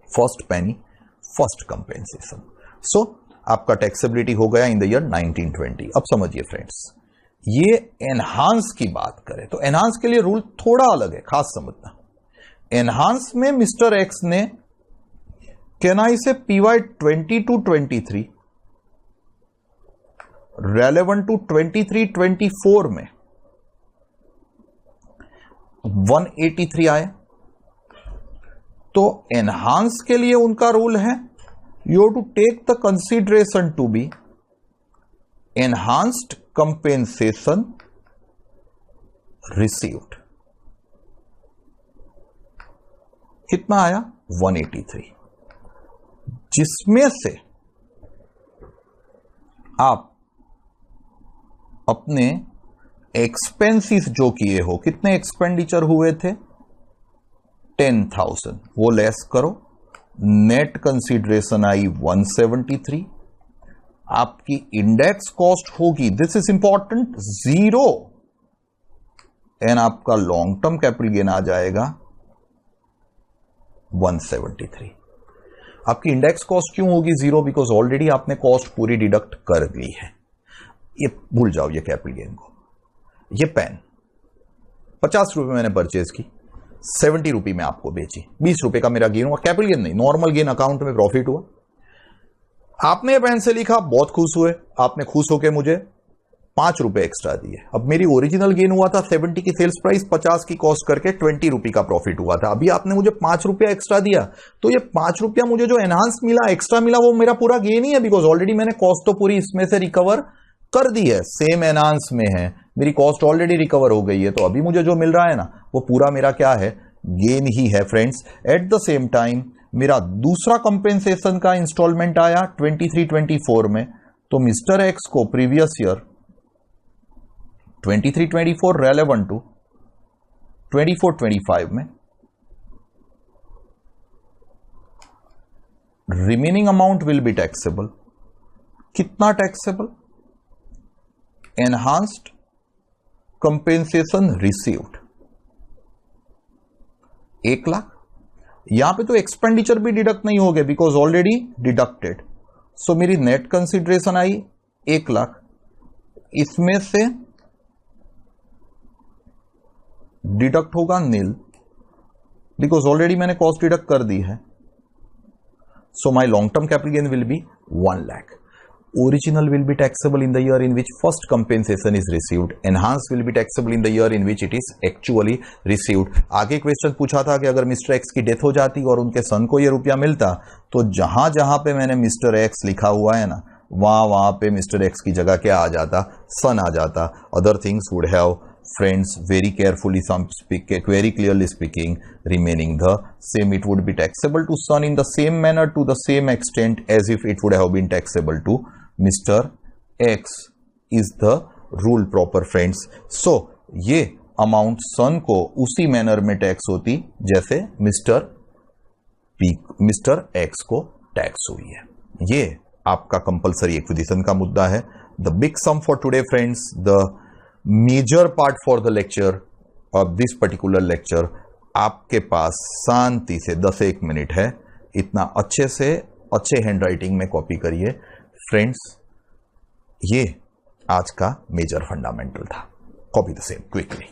first penny, first compensation. So आपका taxability हो गया इन द ईयर 1920। अब समझिए फ्रेंड्स, ये एनहांस की बात करें तो एनहांस के लिए रूल थोड़ा अलग है, खास समझना। एनहांस में मिस्टर एक्स ने कैन आई से PY 22-23 रेलेवेंट टू 23-24 में 183 आए, तो एनहांस के लिए उनका रूल है you have to take the consideration to be enhanced compensation received. कितना आया? 183, जिसमें से आप अपने एक्सपेंसिस जो किए हो, कितने एक्सपेंडिचर हुए थे 10,000, वो लेस करो, नेट कंसीडरेशन आई 173, आपकी इंडेक्स कॉस्ट होगी, दिस इज इंपॉर्टेंट, 0, एंड आपका लॉन्ग टर्म कैपिटल गेन आ जाएगा 173। आपकी इंडेक्स कॉस्ट क्यों होगी 0? बिकॉज ऑलरेडी आपने कॉस्ट पूरी डिडक्ट कर ली है। ये भूल जाओ ये कैपिटल गेन को। ये पेन 50 रुपए मैंने परचेज की, 70 रुपए में आपको बेची, 20 रुपए का मेरा गेन हुआ, कैपिटल गेन नहीं, नॉर्मल गेन, अकाउंट में प्रॉफिट हुआ। आपने पेन से लिखा, बहुत खुश हुए, आपने खुश होकर मुझे 5 रुपए एक्स्ट्रा दिए। अब मेरी ओरिजिनल गेन हुआ था 70 की सेल्स प्राइस, 50 की कॉस्ट करके 20 रुपए का प्रॉफिट हुआ था। अभी आपने मुझे 5 रुपया एक्स्ट्रा दिया, तो ये 5 रुपया मुझे जो एनहांस मिला, एक्स्ट्रा मिला, वो मेरा पूरा गेन ही है, बिकॉज ऑलरेडी मैंने कॉस्ट तो पूरी इसमें से रिकवर कर दी है, सेम एनहांस में है, मेरी कॉस्ट ऑलरेडी रिकवर हो गई है, तो अभी मुझे जो मिल रहा है ना, वो पूरा मेरा क्या है, गेन ही है friends. At the same time मेरा दूसरा कंपेंसेशन का इंस्टॉलमेंट आया 23-24 में, तो मिस्टर एक्स को प्रीवियस ईयर 23-24 रेलेवेंट टू 24-25 में remaining amount will be taxable. कितना taxable? Enhanced compensation received 1 lakh. यहां पे तो एक्सपेंडिचर भी डिडक्ट नहीं हो गए बिकॉज ऑलरेडी डिडक्टेड, सो मेरी नेट कंसिडरेशन आई 1 लाख, इसमें से डिडक्ट होगा नील बिकॉज ऑलरेडी मैंने कॉस्ट डिडक्ट कर दी है, so my long term capital gain will be 1 lakh. Original will be taxable in the year in which first compensation is received. Enhanced will be taxable in the year in which it is actually received. आगे question पूछा था कि अगर mister x की death हो जाती और उनके सन को ये रुपया मिलता, तो जहां जहां पे मैंने मिस्टर एक्स लिखा हुआ है ना, वहां पे मिस्टर एक्स की जगह क्या आ जाता, सन आ जाता। Other things would have friends very carefully very clearly speaking remaining the same. It would be taxable to son in the same manner, to the same extent as if it would have been taxable to Mr. X is the rule proper friends. So ये amount सन को उसी manner में tax होती जैसे mister X को tax हुई है। ये आपका कंपलसरी एक्विजिशन का मुद्दा है। The big sum for today friends, the major part for the lecture of this particular lecture, आपके पास शांति से 10-1 मिनट है, इतना अच्छे से अच्छे हैंड राइटिंग में कॉपी करिए फ्रेंड्स। ये आज का मेजर फंडामेंटल था। Copy the same quickly.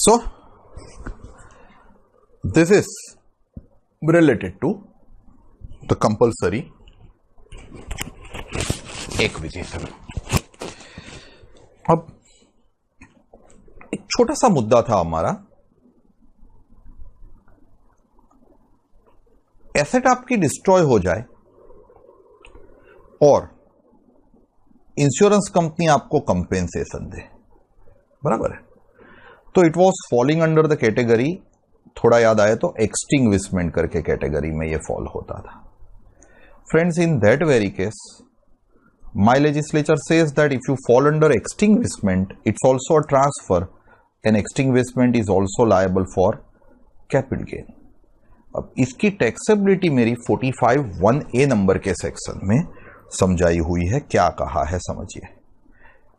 So this is related to the compulsory acquisition. अब एक छोटा सा मुद्दा था हमारा, एसेट आपकी डिस्ट्रॉय हो जाए और इंश्योरेंस कंपनी आपको कंपेंसेशन दे, बराबर है, तो it was falling under the category, थोड़ा याद आए तो एक्सटिंग्विशमेंट करके कैटेगरी में ये फॉल होता था. Friends, in that very case my legislature says that if you fall under extinguishment, it's also a transfer, and extinguishment is also liable for capital gain. अब इसकी टैक्सेबिलिटी मेरी 45(1)(a) नंबर के section में समझाई हुई है. क्या कहा है समझिए.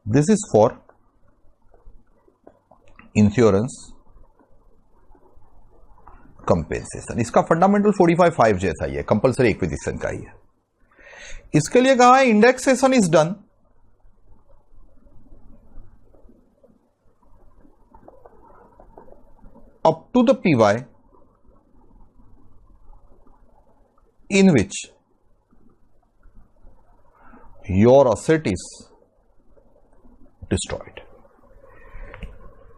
This is for insurance compensation. इसका फंडामेंटल 45(5) जैसा ही है, कंपल्सरी एक्विजिशन का ही है. इसके लिए कहा है indexation is done up to the PY in which your asset is destroyed.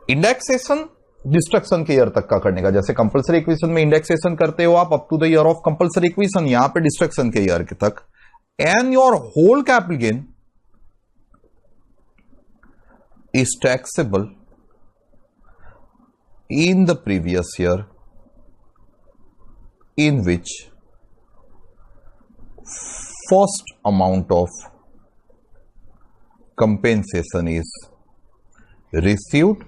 Indexation destruction के ईयर तक का करने का, जैसे कंपल्सरी इक्वेशन में इंडेक्सेशन करते हो आप up to the year of compulsory acquisition, यहां पे डिस्ट्रक्शन के ईयर के तक, and your whole capital gain is taxable in the previous year in which first amount of compensation is received.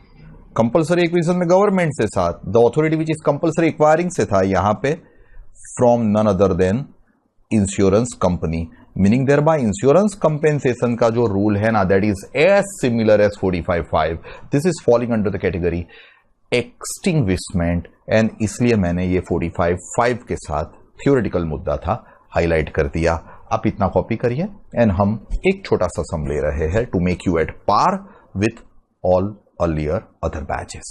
Compulsory acquisition में government से साथ the authority which is compulsory acquiring से था, यहां पे from none other than insurance company, meaning thereby insurance compensation का जो rule है ना, that is as similar as 45(5). This is falling under the category extinguishment, and इसलिए मैंने ये 45(5) के साथ थ्योरेटिकल मुद्दा था हाईलाइट कर दिया. आप इतना कॉपी करिए, एंड हम एक छोटा सा सम ले रहे हैं to make you at par with all earlier other batches.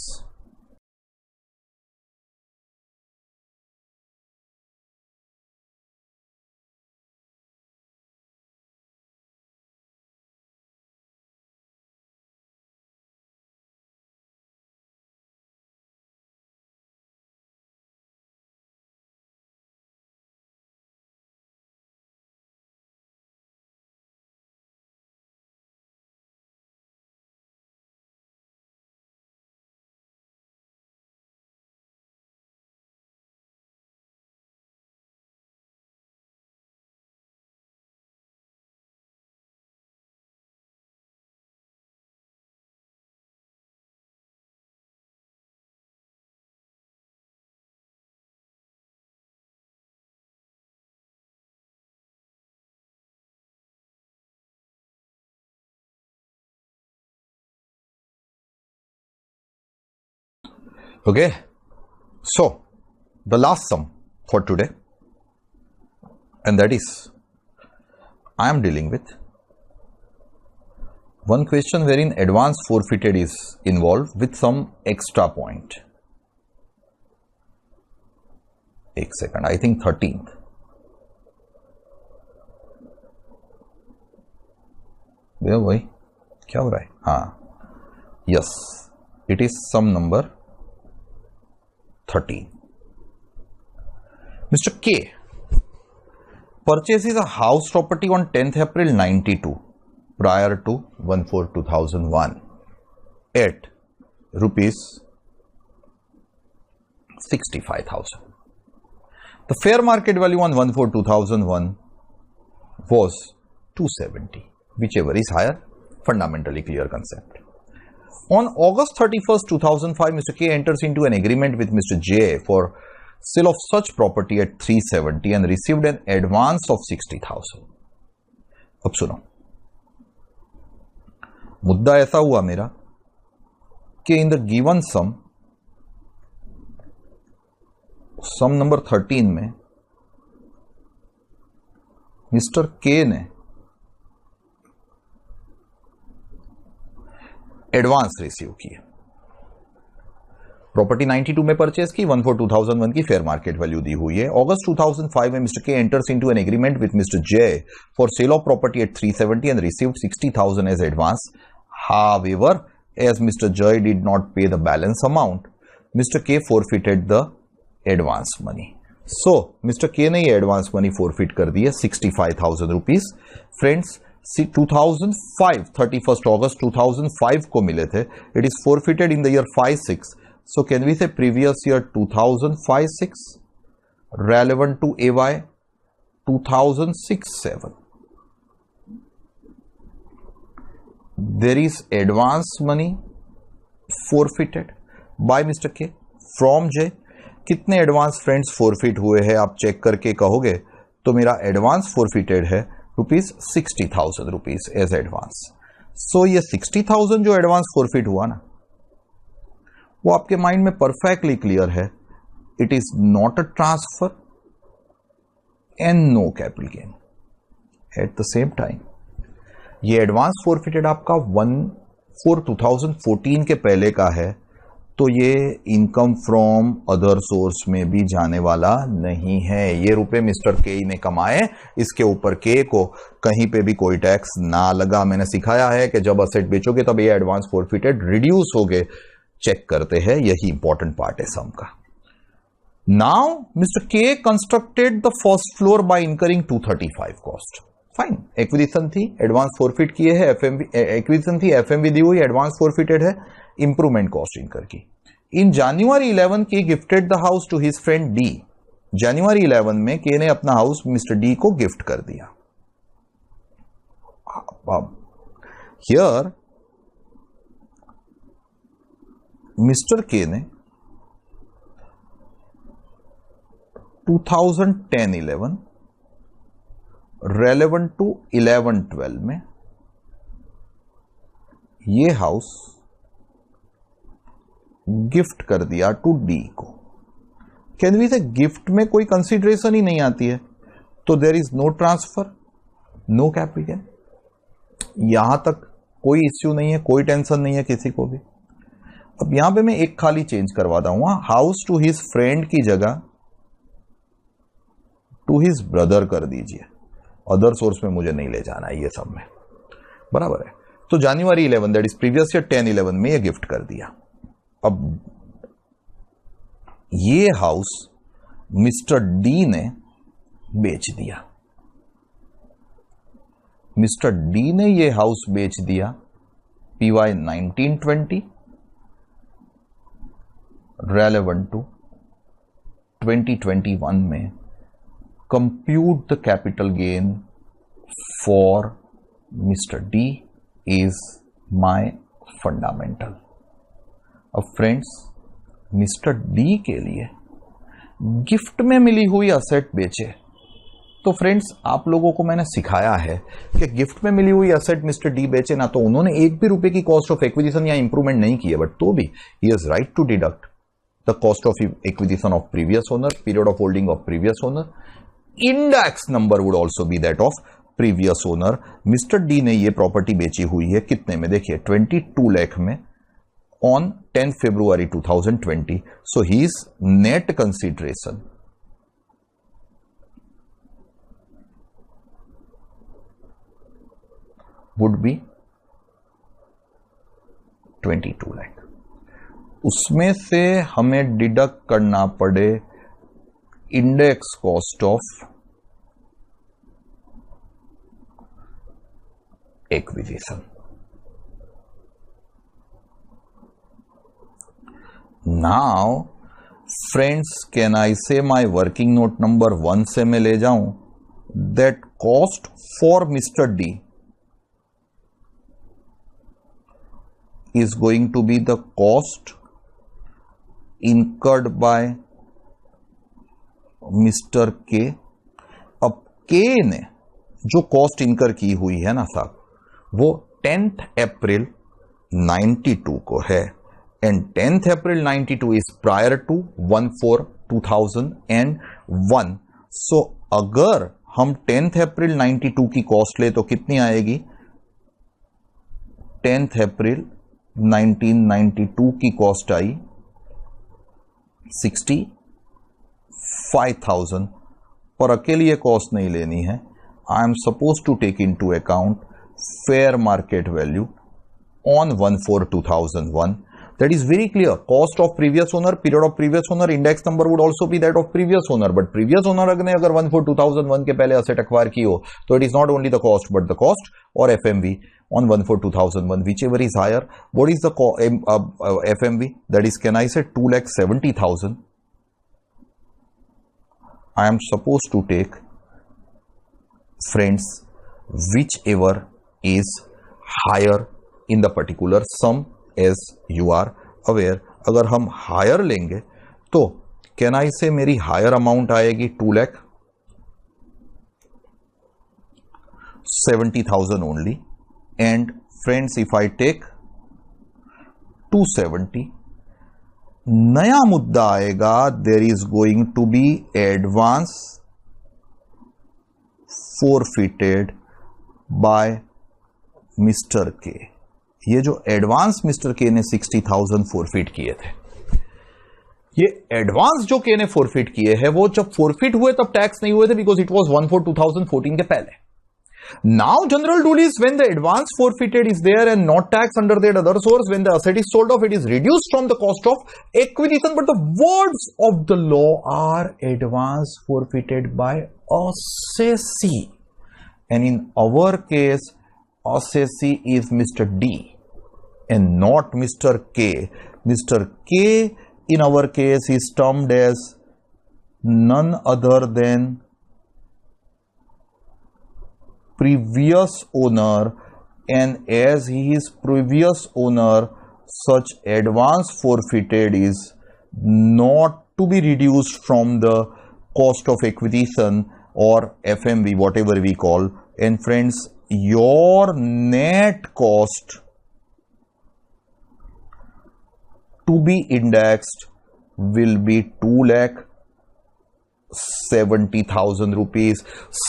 Okay, so the last sum for today, and that is I am dealing with one question wherein advance forfeited is involved with some extra point. एक second, I think 13th. वही क्या हो रहा है? हाँ, yes, it is sum number 13. Mr. K purchases a house property on 10th April 92 prior to 1/4/2001 at rupees 65,000. The fair market value on 1/4/2001 was 270, whichever is higher, fundamentally clear concept. On August 31st, 2005, Mr. K enters into an agreement with Mr. J for sale of such property at 370 and received an advance of 60,000. अब सुनो, मुद्दा ऐसा हुआ मेरा कि in the given sum number 13 में mister के ने एडवांस रिसीव किए. प्रॉपर्टी 92 में परचेज की, 1/4/2001 की फेयर मार्केट वैल्यू दी हुई है। अगस्त 2005 में mister K enters into an agreement with mister J for sale of property at 370 and received 60,000 as advance. However, as Mr. Joy did not pay the balance amount, Mr. K forfeited the advance money. So, Mr. K ने ये advance money forfeit कर दी है 65,000 rupees. Friends, 2005 31st August 2005 को मिले थे. It is forfeited in the year 5-6. So, can we say previous year 2005-6 relevant to AY 2006-7? There is advance money forfeited by Mr. K from J. कितने advance friends forfeit हुए हैं आप check करके कहोगे तो मेरा एडवांस फॉरफिटेड है ₹60,000 rupees as advance. सो ये 60,000 जो एडवांस फॉरफिट हुआ ना, वो आपके माइंड में परफेक्टली क्लियर है। It is not a transfer and no capital gain at the same time. ये एडवांस फॉरफिटेड आपका 1/4/2014 के पहले का है, तो ये इनकम फ्रॉम अदर सोर्स में भी जाने वाला नहीं है। ये रुपए मिस्टर के ने कमाए, इसके ऊपर के को कहीं पे भी कोई टैक्स ना लगा। मैंने सिखाया है कि जब असेट बेचोगे तब ये एडवांस फॉरफिटेड रिड्यूस हो गए, चेक करते हैं, यही इंपॉर्टेंट पार्ट है सम का। Now mister K constructed the first floor by incurring 235 cost. Fine, acquisition थी, एडवांस फॉरफिट किए हैं, एक्विजिशन थी, एफएमवी दी हुई, एडवांस फॉरफिटेड है, इंप्रूवमेंट कॉस्ट इनकर की। In January 11 K gifted the house to his friend D. जनवरी 11 में के ने अपना हाउस मिस्टर डी को गिफ्ट कर दिया। हियर मिस्टर के ने 2010-11 रेलेवेंट टू 11-12 में ये हाउस गिफ्ट कर दिया टू डी को। कैन वी से गिफ्ट में कोई कंसीडरेशन ही नहीं आती है, तो there is no transfer, no capital gain. यहां तक कोई इश्यू नहीं है, कोई टेंशन नहीं है किसी को भी। अब यहां पे मैं एक खाली चेंज करवाता हूं, हाउस टू हिज फ्रेंड की जगह टू हिज ब्रदर कर दीजिए। अदर सोर्स में मुझे नहीं ले जाना है ये सब में, बराबर है। तो जनवरी 11 दैट इज प्रीवियस ईयर 10-11 में ये गिफ्ट कर दिया। अब ये हाउस मिस्टर डी ने बेच दिया। मिस्टर डी ने ये हाउस बेच दिया PY 1920 रेलेवेंट टू 2021 में। Compute the capital gain for Mr. D is my fundamental. अब फ्रेंड्स, मिस्टर डी के लिए गिफ्ट में मिली हुई असेट बेचे, तो फ्रेंड्स आप लोगों को मैंने सिखाया है कि गिफ्ट में मिली हुई असेट मिस्टर डी बेचे ना, तो उन्होंने एक भी रुपए की कॉस्ट ऑफ एक्विजिशन या इंप्रूवमेंट नहीं की है, बट तो भी he has right to deduct the cost of acquisition of previous owner, period of holding of previous owner, index number would also be that of previous owner. Mister D ने ये property बेची हुई है कितने में, देखिए 22 लाख में on 10 February 2020। So his net consideration would be 22 lakh. उसमें से हमें डिडक्ट करना पड़े index cost of acquisition. Now friends, can I say my working note number 1 से मैं ले जाऊं that cost for mister D is going to be the cost incurred by Mr. K। अब K ने जो कॉस्ट इनकर की हुई है ना साहब, वो 10th April 92 को है, and 10th April 92 is prior to 1/4/2001। So अगर हम 10th April 92 की कॉस्ट ले तो कितनी आएगी, 10th April 1992 की कॉस्ट आई 65,000 पर अकेले ये कॉस्ट नहीं लेनी है. I am suppose to take into account fair market value on 1/4/2001. That is very clear. Cost of previous owner, period of previous owner, index number would also be that of previous owner. But previous owner ने अगर 1/4/2001 के पहले asset acquire की हो, तो it is not only the cost but the cost or FMV on 1/4/2001, whichever is higher. What is the FMV? That is, can I say 2,70,000? I am supposed to take, friends, whichever is higher in the particular sum, as you are aware. अगर हम higher लेंगे तो can I से मेरी higher amount आएगी 2,70,000 only. And friends, if I take 270, नया मुद्दा आएगा. There is going to be advance forfeited by mister K. ये जो एडवांस मिस्टर के ने 60,000 फोरफिट किए थे, ये एडवांस जो के ने फोरफिट किए हैं वो जब फोरफिट हुए तब टैक्स नहीं हुए थे, बिकॉज इट वाज 1/4/2014 के पहले. Now general rule is when the advance forfeited is there and not tax under that other source, when the asset is sold off, it is reduced from the cost of acquisition. But the words of the law are advance forfeited by assessee, and in our case assessee is Mr. D and not Mr. K. Mr. K in our case is termed as none other than previous owner, and as he is previous owner, such advance forfeited is not to be reduced from the cost of acquisition or FMV, whatever we call. And friends, your net cost to be indexed will be 2,70,000 rupees.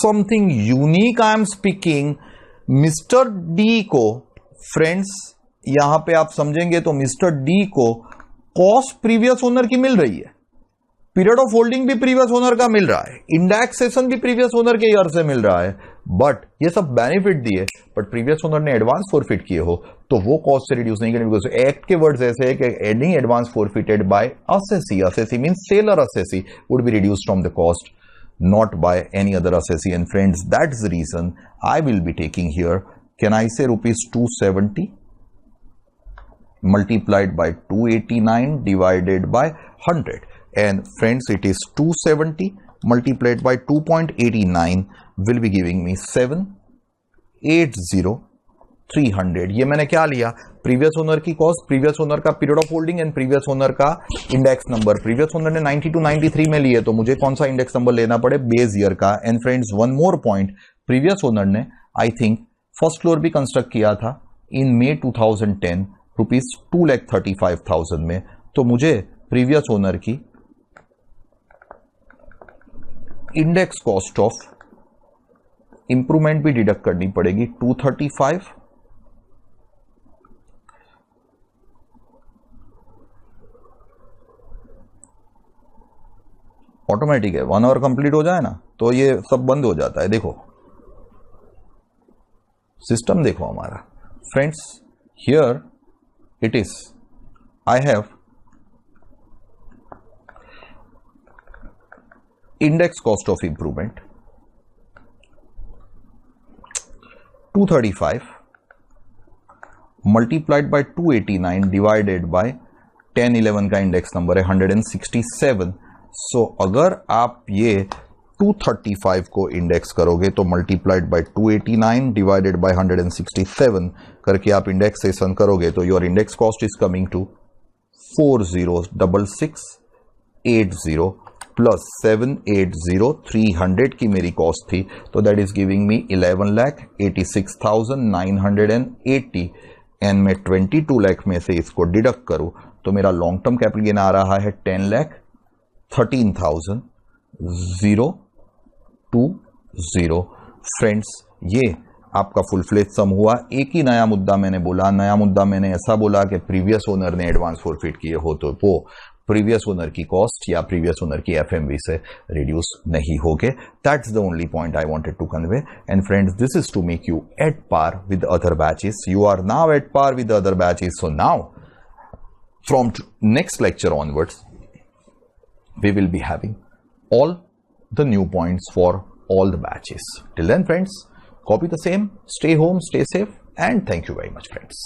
Something unique I am speaking. Mister D को, friends यहां पे आप समझेंगे तो mister D को cost previous owner की मिल रही है, पीरियड ऑफ होल्डिंग भी प्रीवियस ओनर का मिल रहा है, इंडेक्सेशन भी प्रीवियस ओनर के ईयर से मिल रहा है. बट ये सब बेनिफिट दिए, बट प्रीवियस ओनर ने एडवांस फोरफिट किए हो तो वो कॉस्ट से रिड्यूस नहीं करेंगे. बिकॉज एक्ट के वर्ड्स ऐसे है कि any advance forfeited by assessee, assessee means seller assessee, would be reduced from the cost, not by any other assessee. And friends, that's the reason I will be taking here, can I say rupees 270 multiplied by 289 divided by 100. And friends, it is 270 multiplied by 2.89 will be giving me 780,300. ये मैंने क्या लिया, previous owner की cost, previous owner का period of holding and previous owner का index number. Previous owner ने 90 to 93 में लिए, तो मुझे कौन सा इंडेक्स नंबर लेना पड़े, बेस ईयर का. And friends, one more point, previous owner ने आई थिंक फर्स्ट फ्लोर भी कंस्ट्रक्ट किया था इन May 2010 रुपीज 2,35,000 में. तो मुझे प्रीवियस ओनर की इंडेक्स कॉस्ट ऑफ इंप्रूवमेंट भी डिडक्ट करनी पड़ेगी, 235 ऑटोमेटिक है. 1 आवर कंप्लीट हो जाए ना तो ये सब बंद हो जाता है. देखो सिस्टम देखो हमारा. Friends, here it is, I have index cost of improvement 235 multiplied by 289 divided by 1011 का इंडेक्स नंबर है 167. सो अगर आप ये 235 को इंडेक्स करोगे तो मल्टीप्लाइड बाय 289 डिवाइडेड बाय 167 करके आप इंडेक्सेशन करोगे तो your index cost is coming to 406680 plus 780,300 की मेरी कॉस्ट थी, तो that is giving me 11,86,980. And मैं 22 लाख में से इसको डिडक्ट करूं तो मेरा लॉन्ग टर्म कैपिटल गेन आ रहा है 10,13,020. फ्रेंड्स, ये आपका फुल फ्लेज सम हुआ। एक ही नया मुद्दा मैंने बोला, नया मुद्दा मैंने ऐसा बोला कि प्रीवियस ओनर ने एडवांस फोरफिट किए हो तो वो प्रीवियस ओनर की कॉस्ट या प्रीवियस ओनर की एफएमवी से रिड्यूस नहीं होगे। That's the only point I wanted to convey. And friends, this is to make you at par with other batches. You are now at par with the other batches. So now, from next lecture onwards, we will be having all the new points for all the batches. Till then, friends, copy the same, stay home, stay safe, and thank you very much, friends.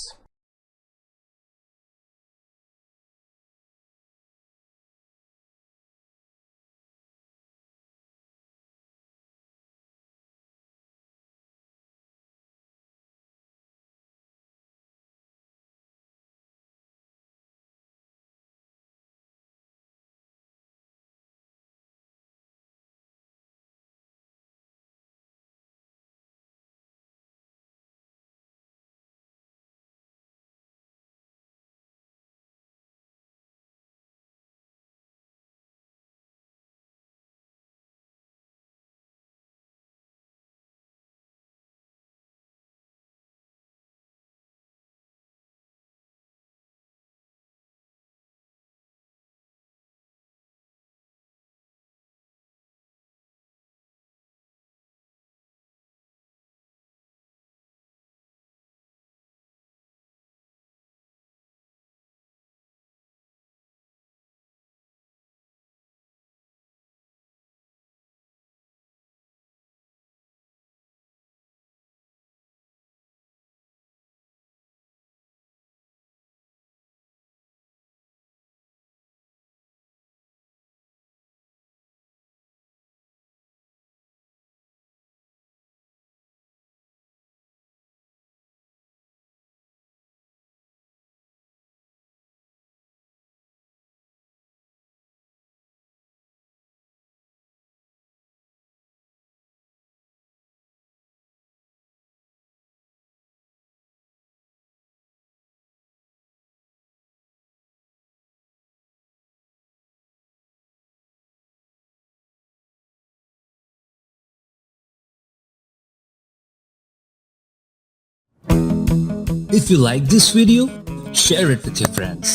If you like this video, share it with your friends.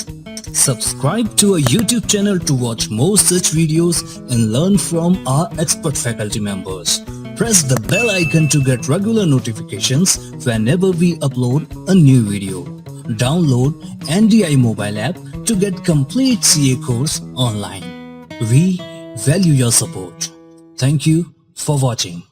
Subscribe to our YouTube channel to watch more such videos and learn from our expert faculty members. Press the bell icon to get regular notifications whenever we upload a new video. Download NDI mobile app to get complete CA course online. We value your support. Thank you for watching.